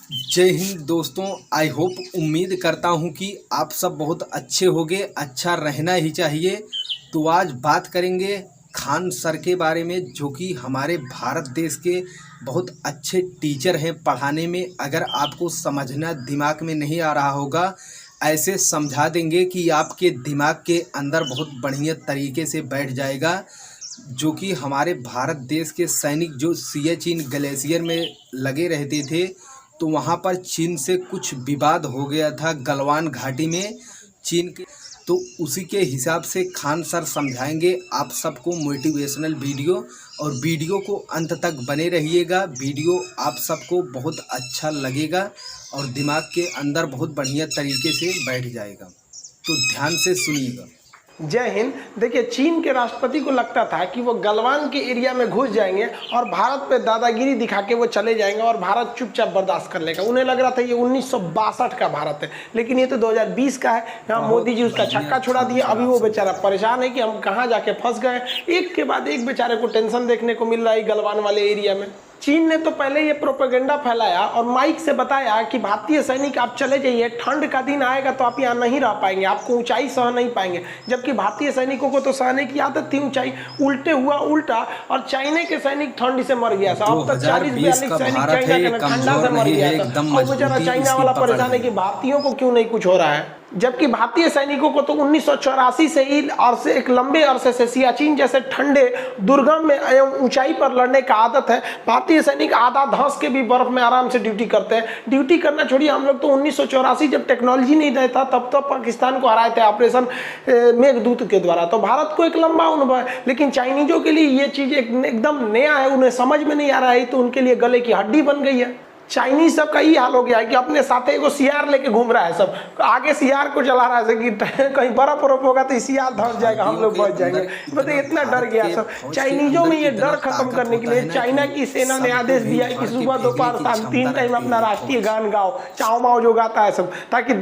जय हिंद दोस्तों। I hope उम्मीद करता हूँ कि आप सब बहुत अच्छे होंगे। अच्छा रहना ही चाहिए। तो आज बात करेंगे खान सर के बारे में, जो कि हमारे भारत देश के बहुत अच्छे टीचर हैं पढ़ाने में। अगर आपको समझना दिमाग में नहीं आ रहा होगा, ऐसे समझा देंगे कि आपके दिमाग के अंदर बहुत बढ़िया तरीके से बैठ जाएगा। जो कि हमारे भारत देश के सैनिक जो सियाचिन ग्लेशियर में लगे रहते थे, तो वहाँ पर चीन से कुछ विवाद हो गया था गलवान घाटी में चीन के। तो उसी के हिसाब से खान सर समझाएंगे आप सबको मोटिवेशनल वीडियो, और वीडियो को अंत तक बने रहिएगा। वीडियो आप सबको बहुत अच्छा लगेगा और दिमाग के अंदर बहुत बढ़िया तरीके से बैठ जाएगा। तो ध्यान से सुनिएगा। जय हिंद। देखिए, चीन के राष्ट्रपति को लगता था कि वो गलवान के एरिया में घुस जाएंगे और भारत पे दादागिरी दिखा के वो चले जाएंगे और भारत चुपचाप बर्दाश्त कर लेगा। उन्हें लग रहा था ये 1962 का भारत है, लेकिन ये तो 2020 का है। यहाँ मोदी जी उसका छक्का छुड़ा दिए। अभी वो बेचारा परेशान है कि हम कहाँ जाके फंस गए। एक के बाद एक बेचारे को टेंशन देखने को मिल रहा है गलवान वाले एरिया में। चीन ने तो पहले ये प्रोपेगेंडा फैलाया और माइक से बताया कि भारतीय सैनिक आप चले जाइए, ठंड का दिन आएगा तो आप यहाँ नहीं रह पाएंगे, आपको ऊंचाई सह नहीं पाएंगे। जबकि भारतीय सैनिकों को तो सहने की आदत थी ऊंचाई। उल्टे हुआ उल्टा, और चाइना के सैनिक ठंड से मर गया था। अब तक 40-42 सैनिक चाइना के ठंडा से मर गया था। और बेचारा चाइना वाला परेशान है कि भारतीयों को क्यों नहीं कुछ हो रहा है। जबकि भारतीय सैनिकों को तो 1984 से ही और से एक लंबे अरसे से सियाचिन जैसे ठंडे दुर्गम में एवं ऊंचाई पर लड़ने का आदत है। भारतीय सैनिक आधा धंस के भी बर्फ में आराम से ड्यूटी करते हैं। ड्यूटी करना छोड़िए, हम लोग तो 1984 जब टेक्नोलॉजी नहीं रहता तब तो पाकिस्तान को हराए थे ऑपरेशन मेघदूत के द्वारा। तो भारत को एक लंबा अनुभव है, लेकिन चाइनीजों के लिए ये चीज़ एकदम नया है। उन्हें समझ में नहीं आ रहा है, तो उनके लिए गले की हड्डी बन गई है। चाइनीज सब का ये हाल हो गया है कि अपने साथ एगो सियार लेके घूम रहा है। सब आगे सियार को चला रहा है कि कहीं बर्फ बर्फ होगा तो सियार धंस जाएगा, हम लोग बच जाएंगे। बताइए, इतना डर गया सब। चाइनीजों में ये डर खत्म करने के लिए चाइना की सेना ने आदेश दिया है कि सुबह दोपहर शाम 3 टाइम अपना राष्ट्रीय गान गाओ, चाओ माओ जो गाता है सब, ताकि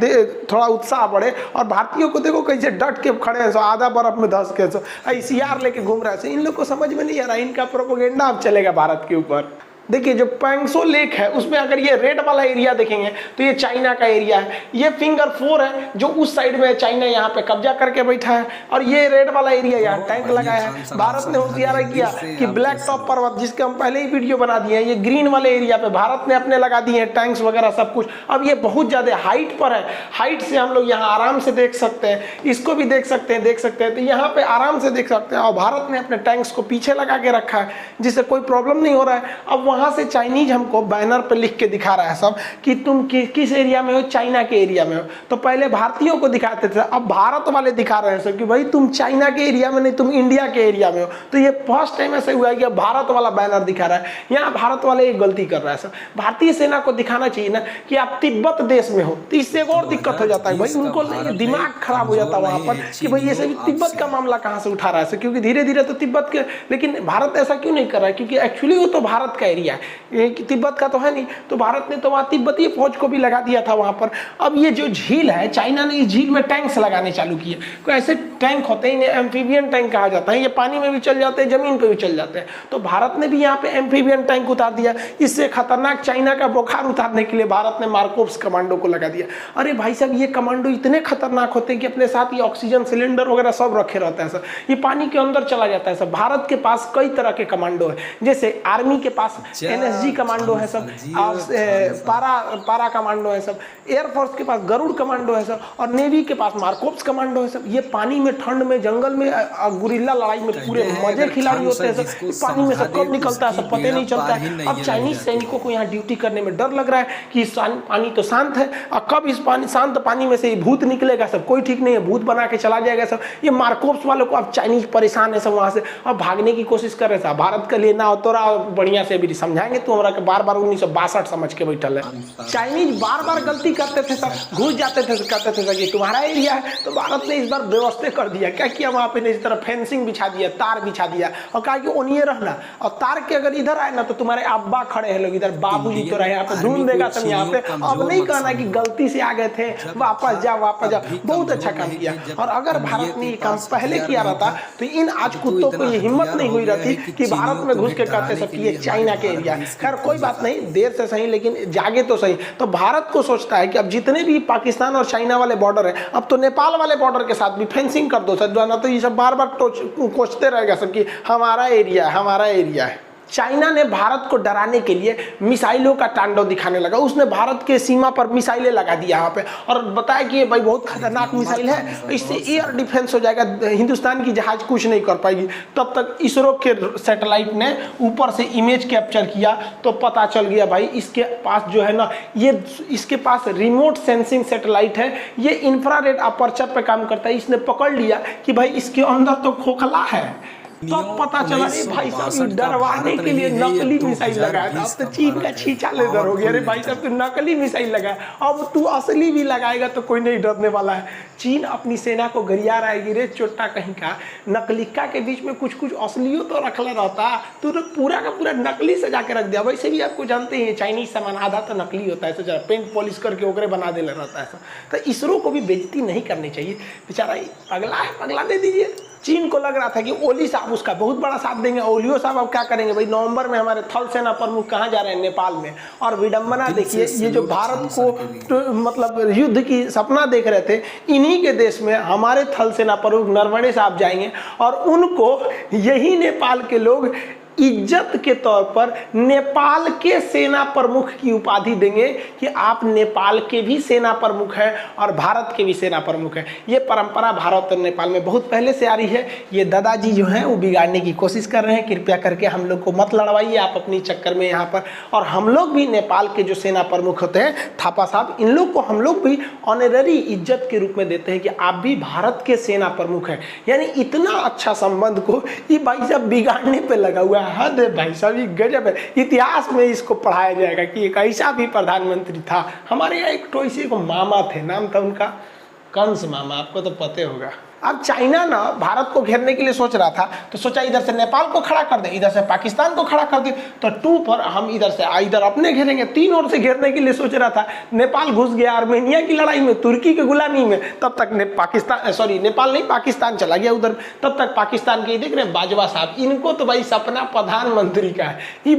थोड़ा उत्साह बढ़े। और भारतीयों को देखो कैसे डट के खड़े हैं, सो आधा बर्फ में धंस के, सो सियार लेके घूम रहा है। इन लोग को समझ में नहीं आ रहा, इनका प्रोपेगेंडा अब चलेगा भारत के ऊपर। देखिए, जो पैंगसो लेक है उसमें अगर ये रेड वाला एरिया देखेंगे तो ये चाइना का एरिया है। ये फिंगर 4 है जो उस साइड में चाइना यहाँ पे कब्जा करके बैठा है, और ये रेड वाला एरिया यहाँ टैंक लगाया है। भारत ने होशियारी किया कि ब्लैक टॉप पर्वत, जिसके हम पहले ही वीडियो बना दिए हैं, ये ग्रीन वाले एरिया पे भारत ने अपने लगा दिए हैं टैंक्स वगैरह सब कुछ। अब ये बहुत ज्यादा हाइट पर है, हाइट से हम लोग यहाँ आराम से देख सकते हैं, इसको भी देख सकते हैं। तो यहाँ पे आराम से देख सकते हैं। और भारत ने अपने टैंक्स को पीछे लगा के रखा है, जिससे कोई प्रॉब्लम नहीं हो रहा है। अब वहां से चाइनीज हमको बैनर पे लिख के दिखा रहा है सब कि तुम किस एरिया में हो, चाइना के एरिया में हो। तो पहले भारतीयों को दिखाते थे, अब भारत वाले दिखा रहे हैं सब कि भाई तुम चाइना के एरिया में नहीं, तुम इंडिया के एरिया में हो। तो ये फर्स्ट टाइम ऐसे हुआ है कि अब भारत वाला बैनर दिखा रहा है। यहाँ भारत वाले एक गलती कर रहा है सर। भारतीय सेना को दिखाना चाहिए ना कि आप तिब्बत देश में हो, तो इससे एक और दिक्कत हो जाता है भाई, उनको दिमाग खराब हो जाता है वहां पर कि भाई ये सभी तिब्बत का मामला कहाँ से उठा रहा है, क्योंकि धीरे धीरे तो तिब्बत के। लेकिन भारत ऐसा क्यों नहीं कर रहा है, क्योंकि एक्चुअली वो तो भारत का एरिया है, तिब्बत का तो है नहीं। तो भारत ने तो वहाँ तिब्बती फौज को भी लगा दिया था वहाँ पर। अब ये जो झील है, चाइना ने इस झील में टैंक्स लगाने चालू किए। कोई ऐसे टैंक होते हैं, एम्फीबियन टैंक कहा जाता है, ये पानी में भी चल जाते हैं, जमीन पे भी चल जाते हैं। तो भारत ने भी यहाँ पे एम्फीबियन टैंक उतार दिया। इससे खतरनाक चाइना का बुखार उतारने के लिए भारत ने मार्कोव्स कमांडो को लगा दिया। अरे भाई साहब, ये कमांडो इतने खतरनाक होते हैं कि अपने साथ ये ऑक्सीजन सिलेंडर वगैरह सब रखे रहते हैं सर। ये पानी के अंदर चला जाता है सर। भारत के पास कई तरह के कमांडो है, जैसे आर्मी के पास NSG कमांडो है सब, पारा कमांडो है सब, एयरफोर्स के पास गरुड़ कमांडो है सब, और नेवी के पास मार्कोव्स कमांडो है सब। ये पानी में, ठंड में, जंगल में, गुरिल्ला लड़ाई में पूरे मजे खिलाड़ी होते हैं सब। पानी में सब कब निकलता है सब पता नहीं चलता है। अब चाइनीज सैनिकों को यहाँ ड्यूटी करने में डर लग रहा है कि पानी तो शांत है, और कब इस शांत पानी में से भूत निकलेगा सब, कोई ठीक नहीं है, भूत बना के चला जाएगा सब। ये मार्कोव्स वालों को अब चाइनीज परेशान है सब, वहां से अब भागने की कोशिश कर रहे थे। भारत के लिए ना तोरा बढ़िया से भी समझाएंगे, तो हमारा बार बार 1962 समझ के बैठल है। चाइनीज बार बार गलती करते थे सर, घुस जाते थे, कहते थे कि तुम्हारा एरिया है। तो भारत ने इस बार व्यवस्थित कर दिया। क्या किया वहाँ पे, इस तरह फेंसिंग बिछा दिया, तार बिछा दिया और कहा कि ओनिए रहना, और तार के अगर इधर आए ना तो तुम्हारे अब्बा खड़े हैं लोग इधर, बाबूजी तो रहे यहाँ पे, ढूंढ देगा तुम यहाँ पे। अब नहीं कहना कि गलती से आ गए थे, वापस जाओ वापस जाओ। बहुत अच्छा काम किया। और अगर भारत ने ये काम पहले किया रहता तो इन आज कुत्तों को ये हिम्मत नहीं हुई रहती कि भारत में घुस के कहते सब कि ये चाइना के एरिया। खैर कोई बात नहीं, देर से सही लेकिन जागे तो सही। तो भारत को सोचता है कि अब जितने भी पाकिस्तान और चाइना वाले बॉर्डर है, अब तो नेपाल वाले बॉर्डर के साथ भी फेंसिंग कर दो सर, ना तो ये सब बार बार कोसते रहेगा सब कि हमारा एरिया है, हमारा एरिया है। चाइना ने भारत को डराने के लिए मिसाइलों का तांडव दिखाने लगा। उसने भारत के सीमा पर मिसाइलें लगा दी यहाँ पे और बताया कि ये भाई बहुत खतरनाक मिसाइल है, इससे एयर डिफेंस हो जाएगा, हिंदुस्तान की जहाज कुछ नहीं कर पाएगी। तब तक इसरो के सैटेलाइट ने ऊपर से इमेज कैप्चर किया तो पता चल गया भाई इसके पास जो है ना, ये इसके पास रिमोट सेंसिंग सैटेलाइट है, ये इंफ्रारेड अपर्चर पे काम करता है। इसने पकड़ लिया कि भाई इसके अंदर तो खोखला है। तो पता चला अरे भाई साहब डरवाने के लिए नकली मिसाइल लगाया था। अब तो चीन का छींचा लेदर हो गया। अरे भाई साहब तू नकली मिसाइल लगाया, अब तू असली भी लगाएगा तो कोई नहीं डरने वाला है। चीन अपनी सेना को गरिया रहा है, रे चोटा कहीं का, नकलिका के बीच में कुछ कुछ असलियों तो रखला रहता, तू तो पूरा का पूरा नकली सजा के रख दिया। वैसे भी आपको जानते हैं चाइनीज सामान आधा तो नकली होता है, तो जरा पेंट पॉलिश करके ओकरे बना देना रहता है। तो इसरो को भी बेइज्जती नहीं करनी चाहिए, बेचारा अगला है, अगला दे दीजिए। चीन को लग रहा था कि ओली साहब उसका बहुत बड़ा साथ देंगे। ओलियो साहब अब क्या करेंगे भाई, नवंबर में हमारे थल सेना प्रमुख कहाँ जा रहे हैं, नेपाल में। और विडंबना देखिए, ये जो भारत को तो मतलब युद्ध की सपना देख रहे थे, इन्हीं के देश में हमारे थल सेना प्रमुख नरवणे साहब जाएंगे और उनको यही नेपाल के लोग इज्जत के तौर पर नेपाल के सेना प्रमुख की उपाधि देंगे कि आप नेपाल के भी सेना प्रमुख हैं और भारत के भी सेना प्रमुख हैं। ये परंपरा भारत और नेपाल में बहुत पहले से आ रही है। ये दादाजी जो हैं वो बिगाड़ने की कोशिश कर रहे हैं। कृपया करके हम लोग को मत लड़वाइए आप अपनी चक्कर में यहाँ पर। और हम लोग भी नेपाल के जो सेना प्रमुख होते हैं थापा साहब, इन लोग को हम लोग भी ऑनररी इज्जत के रूप में देते हैं कि आप भी भारत के सेना प्रमुख हैं। यानी इतना अच्छा संबंध को ये भाई साहब बिगाड़ने पर लगा हुआ है। हद है भाई साहब, ये गजब है। इतिहास में इसको पढ़ाया जाएगा कि एक ऐसा भी प्रधानमंत्री था। हमारे यहाँ एक टोइसे को मामा थे, नाम था उनका कंस मामा, आपको तो पता होगा। अब चाइना ना भारत को घेरने के लिए सोच रहा था, तो सोचा इधर से नेपाल को खड़ा कर दे, इधर से पाकिस्तान को खड़ा कर दे, तो 2 पर हम इधर से इधर अपने घेरेंगे। 3 ओर से घेरने के लिए सोच रहा था। नेपाल घुस गया आर्मेनिया की लड़ाई में, तुर्की के गुलामी में। तब तक नेपाल नहीं, पाकिस्तान चला गया उधर। तब तक पाकिस्तान के देख रहे हैं बाजवा साहब, इनको तो भाई सपना प्रधानमंत्री का है। ये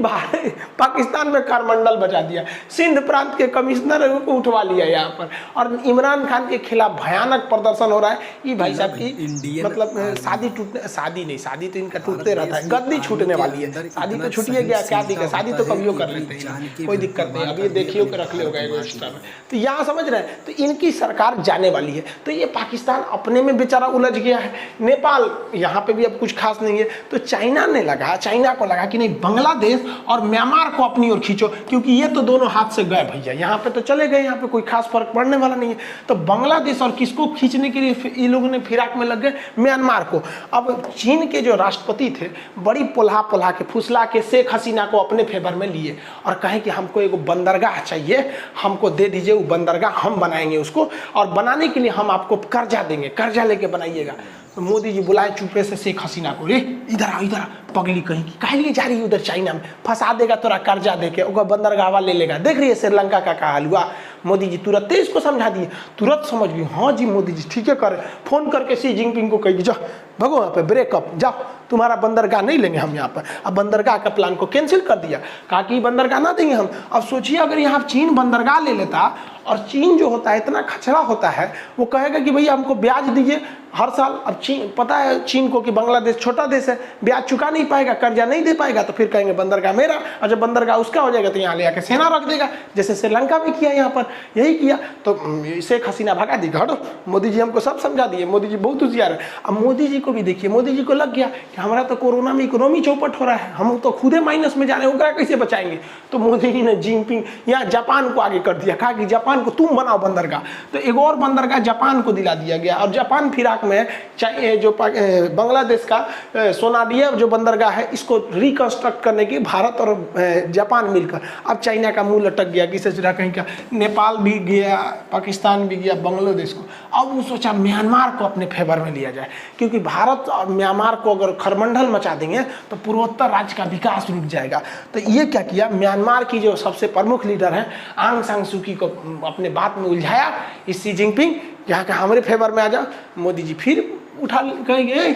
पाकिस्तान में कारमंडल बचा दिया, सिंध प्रांत के कमिश्नर को उठवा लिया यहाँ पर, और इमरान खान के खिलाफ भयानक प्रदर्शन हो रहा है। ये भाई साहब मतलब शादी तो इनका टूटते रहता है, गद्दी छूटने वाली है। शादी तो छूटिए गया, क्या दिक्कत, शादी तो कभी कर लेते हैं, कोई दिक्कत नहीं। अब ये देखिए के रख ले होगा एक्स्ट्रा में, तो यहाँ समझ रहे हैं। तो इनकी सरकार जाने वाली है। तो ये पाकिस्तान अपने में बेचारा उलझ गया है, नेपाल यहाँ पे भी अब कुछ खास नहीं है। तो चाइना को लगा कि नहीं, बांग्लादेश और म्यांमार को अपनी ओर खींचो, क्योंकि ये तो दोनों हाथ से गए भैया, यहाँ पे तो चले गए, यहाँ पे कोई खास फर्क पड़ने वाला नहीं है। तो बांग्लादेश और किसको खींचने के लिए ये लोगों ने फिराक में लग गए, म्यांमार को। अब चीन के जो राष्ट्रपति थे बड़ी पोल्हा के फुसला के शेख हसीना को अपने फेवर में लिए और कहे कि हमको एक बंदरगाह चाहिए, हमको दे दीजिए वो बंदरगाह, हम बनाएंगे उसको, और बनाने के लिए हम आपको कर्जा देंगे, कर्जा लेके बनाइएगा। तो मोदी जी बुलाए चुपे से शेख हसीना को, रे इधर आ, पगली कहीं की काहे लिए जा रही है उधर चाइना में, फंसा देगा तोरा कर्जा देके, ओकर बंदरगाह ले लेगा। देख रही है श्रीलंका का हाल हुआ। मोदी जी तुरंत इसको समझा दिए, तुरंत समझ गई, हाँ जी मोदी जी ठीक है करे। फोन करके शी जिनपिंग को कही, जाओ भगो यहाँ पे, ब्रेकअप, जाओ तुम्हारा बंदरगाह नहीं लेंगे हम यहाँ पर। अब बंदरगाह का प्लान को कैंसिल कर दिया, कहा कि बंदरगाह ना देंगे हम। अब सोचिए अगर यहाँ चीन बंदरगाह ले लेता, और चीन जो होता है इतना खचरा होता है, वो कहेगा कि भैया हमको ब्याज दीजिए हर साल। अब चीन, पता है चीन को कि बांग्लादेश छोटा देश है, ब्याज चुका नहीं पाएगा, कर्जा नहीं दे पाएगा, तो फिर कहेंगे बंदरगाह मेरा, और जब बंदरगाह उसका हो जाएगा तो यहाँ ले आके सेना रख देगा, जैसे श्रीलंका में किया, यहाँ पर यही किया। तो शेख हसीना भगा दी, हटो, मोदी जी हमको सब समझा दिए, मोदी जी बहुत होशियार है। अब मोदी जी को भी देखिए, मोदी जी को लग गया कि हमारा तो कोरोना में इकोनॉमी चौपट हो रहा है, हम तो खुदे माइनस में जा रहे हैं, ओकरा कैसे बचाएंगे। तो मोदी जी ने जिनपिंग यहाँ जापान को आगे कर दिया, कहा कि जापान को तुम बनाओ बंदरगाह। तो एक और बंदरगाह जापान को दिला दिया गया, और जापान फिर लद्दाख में बांग्लादेश का सोनाडिया जो बंदरगाह है इसको रिकंस्ट्रक्ट करने की भारत और जापान मिलकर, अब चाइना का मुंह लटक गया कि सचरा कहीं का, नेपाल भी गया, पाकिस्तान भी गया, बांग्लादेश को, अब वो सोचा म्यांमार को अपने फेवर में लिया जाए, क्योंकि भारत और म्यांमार को अगर खरमंडल मचा देंगे तो पूर्वोत्तर राज्य का विकास रुक जाएगा। तो ये क्या किया, म्यांमार की जो सबसे प्रमुख लीडर हैं आंग सान सू की को अपने बात में उलझाया, इस शी जिनपिंग यहाँ का हमारे फेवर में आ जाओ। मोदी जी फिर उठा कहेंगे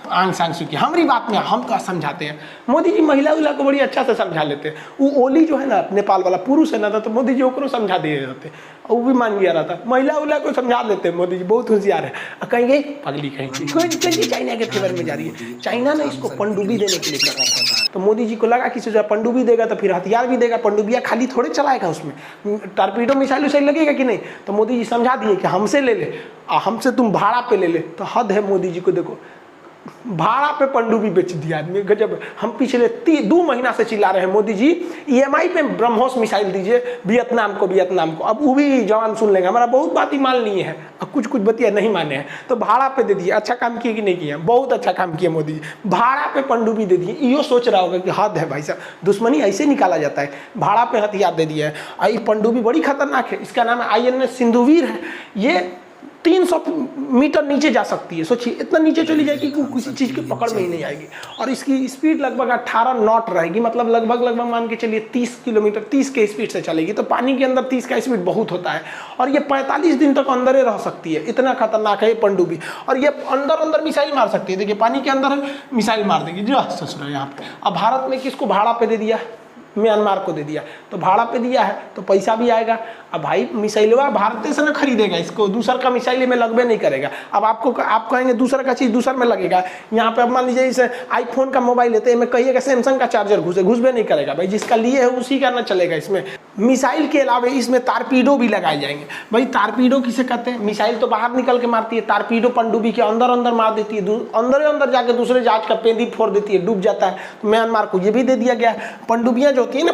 आंग सान सू की हमारी बात में हम तो समझाते हैं। मोदी जी महिला उला को बड़ी अच्छा से समझा लेते हैं। वो ओली जो है ना नेपाल वाला पुरुष है ना, तो मोदी जी ओकरो समझा दे रहते, वो भी मान गया रहा था। महिला उला को समझा लेते हैं मोदी जी, बहुत होशियार है। कहेंगे पगली कहेंगे चाइना के फेवर में जा रही है। चाइना ने इसको पनडुब्बी देने के लिए कर रहा था, तो मोदी जी को लगा कि सोचा पनडुब्बी देगा तो फिर हथियार भी देगा, पनडुब्बियाँ खाली थोड़े चलाएगा, उसमें टारपीडो मिसाइल उसाइल लगेगा कि नहीं। तो मोदी जी समझा दिए कि हमसे ले ले, हमसे तुम भाड़ा पे ले ले। तो हद है मोदी जी को, देखो भाड़ा पे पनडुब्बी बेच दिया आदमी, गजब। हम पिछले 2 महीना से चिल्ला रहे हैं मोदी जी EMI पे ब्रह्मोस मिसाइल दीजिए वियतनाम को। अब वो भी जवान सुन लेंगे, हमारा बहुत बात ही मान लिए हैं, अब कुछ बतिया नहीं माने हैं, तो भाड़ा पे दे दिए। अच्छा काम किए कि नहीं किया, बहुत अच्छा काम किया मोदी जी, भाड़ा पे पनडुब्बी दे दिए। यो सोच रहा होगा कि हद है भाई साहब, दुश्मनी ऐसे निकाला जाता है, भाड़ा पे हथियार दे दिया है। ये पनडुब्बी बड़ी खतरनाक है, इसका नाम है INS सिंधुवीर है। ये 300 मीटर नीचे जा सकती है, सोचिए इतना नीचे चली जाएगी कि किसी चीज़ की पकड़ में ही नहीं आएगी। और इसकी स्पीड लगभग 18 नॉट रहेगी, मतलब लगभग मान के चलिए 30 किलोमीटर 30 के स्पीड से चलेगी। तो पानी के अंदर 30 का स्पीड बहुत होता है, और ये 45 दिन तक अंदर ही रह सकती है, इतना खतरनाक है ये पनडुब्बी। और ये अंदर मिसाइल मार सकती है, देखिए पानी के अंदर मिसाइल मार देगी जो ससुर यहाँ पे। अब भारत में किसको भाड़ा पे दे दिया, म्यांमार को दे दिया, तो भाड़ा पे दिया है तो पैसा भी आएगा। अब भाई मिसाइलवा भारत से ना खरीदेगा, इसको दूसर का मिसाइल में लगबे नहीं करेगा। अब आप कहेंगे दूसर का चीज़ दूसर में लगेगा। यहाँ पे अब मान लीजिए इसे आईफोन का मोबाइल लेते हैं, मैं कहिएगा सैमसंग का चार्जर घुसबे नहीं करेगा भाई, जिसका लिए है उसी का ना चलेगा। इसमें मिसाइल के अलावा इसमें तारपीडो भी लगाए जाएंगे। भाई तारपीडो किसे कहते हैं, मिसाइल तो बाहर निकल के मारती है, तारपीडो पनडुब्बी के अंदर मार देती है, अंदर जाके दूसरे जहाज का पेंदी फोड़ देती है, डूब जाता है। तो म्यांमार को ये भी दे दिया गया। पनडुब्बियाँ जो होती है ना,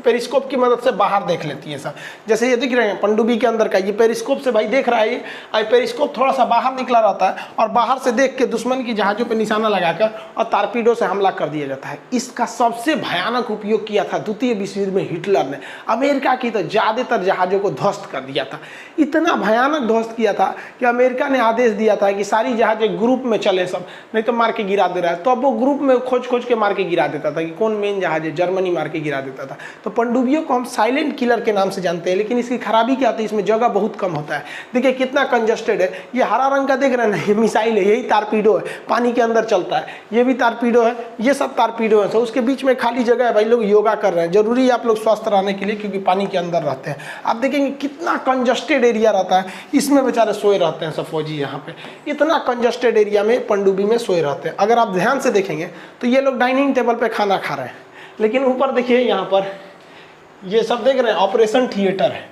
पेरिस्कोप की मदद से बाहर देख लेती है सब। जैसे ये दिख रहे हैं पनडुब्बी के अंदर का, ये पेरिस्कोप से भाई देख रहा है, ये पेरिस्कोप थोड़ा सा बाहर निकला रहता है, और बाहर से देख के दुश्मन की जहाज़ों पे निशाना लगाकर और तारपीडो से हमला कर दिया जाता है। इसका सबसे भयानक उपयोग किया था द्वितीय विश्व युद्ध में हिटलर ने। अमेरिका की तो ज़्यादातर जहाज़ों को ध्वस्त कर दिया था, इतना भयानक ध्वस्त किया था कि अमेरिका ने आदेश दिया था कि सारी जहाज़ें ग्रुप में चले सब, नहीं तो मार के गिरा दे रहा है। तो अब वो ग्रुप में खोज के मार के गिरा देता था कि कौन मेन जहाज़ है, जर्मनी मार के गिरा देता था। तो पनडुब्बियों को हम साइलेंट किलर के नाम से जानते हैं, लेकिन इसकी खराबी क्या होती है, इसमें जगह बहुत कम होता है। देखिए कितना कंजस्टेड है, ये हरा रंग का देख रहे हैं ना, ये मिसाइल है, यही तारपीडो है, पानी के अंदर चलता है, ये भी तारपीडो है, ये सब तारपीडो है। तो उसके बीच में खाली जगह है, भाई लोग योगा कर रहे हैं, जरूरी है आप लोग स्वस्थ रहने के लिए, क्योंकि पानी के अंदर रहते हैं। आप देखेंगे कितना कंजस्टेड एरिया रहता है, इसमें बेचारे सोए रहते हैं सब फौजी, यहाँ पे इतना कंजस्टेड एरिया में पनडुब्बी में सोए रहते हैं। अगर आप ध्यान से देखेंगे तो ये लोग डाइनिंग टेबल पे खाना खा रहे हैं, लेकिन ऊपर देखिए यहाँ पर ये सब देख रहे हैं ऑपरेशन थिएटर है।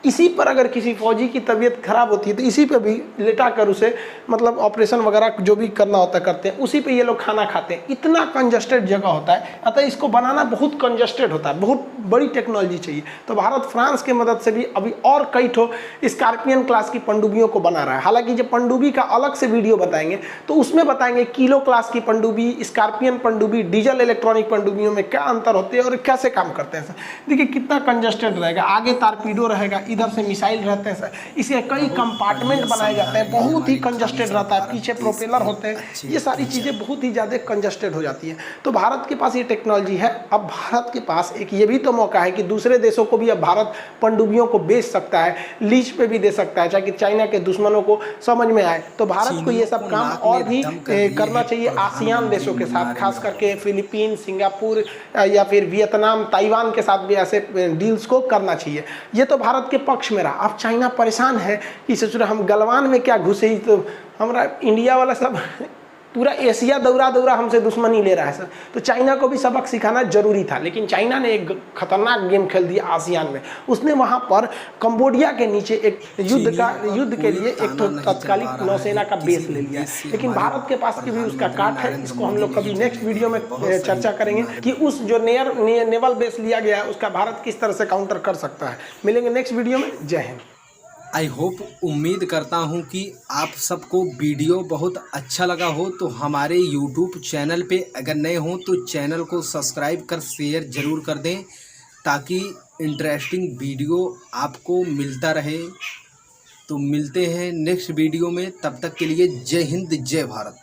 इसी पर अगर किसी फौजी की तबीयत खराब होती है तो इसी पे भी लेटा कर उसे मतलब ऑपरेशन वगैरह जो भी करना होता है करते हैं, उसी पे ये लोग खाना खाते हैं। इतना कंजस्टेड जगह होता है, अतः इसको बनाना बहुत कंजस्टेड होता है, बहुत बड़ी टेक्नोलॉजी चाहिए। तो भारत फ्रांस की मदद से भी अभी और कई ठो स्कॉर्पियन क्लास की पनडुब्बियों को बना रहा है। हालांकि जब पनडुब्बी का अलग से वीडियो बताएंगे तो उसमें बताएंगे किलो क्लास की पनडुब्बी, स्कॉर्पियन पनडुब्बी, डीजल इलेक्ट्रॉनिक पनडुब्बियों में क्या अंतर होते हैं और कैसे काम करते हैं। देखिए कितना कंजस्टेड रहेगा, आगे तारपीडो रहेगा, इधर से मिसाइल रहते हैं सर, इसके कई कंपार्टमेंट बनाए जाते हैं, बहुत ही कंजस्टेड रहता है, पीछे प्रोपेलर होते हैं, ये सारी चीज़ें बहुत ही ज़्यादा कंजस्टेड हो जाती है। तो भारत के पास ये टेक्नोलॉजी है। अब भारत के पास एक ये भी तो मौका है कि दूसरे देशों को भी अब भारत पनडुब्बियों को बेच सकता है, लीज पे भी दे सकता है, ताकि चाइना के दुश्मनों को समझ में आए। तो भारत को ये सब काम और भी करना चाहिए आसियान देशों के साथ, खास करके फिलीपीन, सिंगापुर या फिर वियतनाम, ताइवान के साथ भी ऐसे डील्स को करना चाहिए। ये तो भारत के पक्ष में रहा। अब चाइना परेशान है कि सोच रहे हम गलवान में क्या घुसे, ही तो हमारा इंडिया वाला सब पूरा एशिया दौरा हमसे दुश्मनी ले रहा है सर। तो चाइना को भी सबक सिखाना जरूरी था, लेकिन चाइना ने एक खतरनाक गेम खेल दिया आसियान में। उसने वहां पर कंबोडिया के नीचे एक युद्ध के लिए एक तो तत्कालिक नौसेना का बेस ले लिया। लेकिन भारत के पास की भी उसका काट है, इसको हम लोग कभी नेक्स्ट वीडियो में चर्चा करेंगे कि उस जो नेवल बेस लिया गया है उसका भारत किस तरह से काउंटर कर सकता है। मिलेंगे नेक्स्ट वीडियो में। जय हिंद। आई होप उम्मीद करता हूँ कि आप सबको वीडियो बहुत अच्छा लगा हो। तो हमारे यूट्यूब चैनल पे अगर नए हों तो चैनल को सब्सक्राइब कर शेयर ज़रूर कर दें, ताकि इंटरेस्टिंग वीडियो आपको मिलता रहे। तो मिलते हैं नेक्स्ट वीडियो में, तब तक के लिए जय हिंद जय भारत।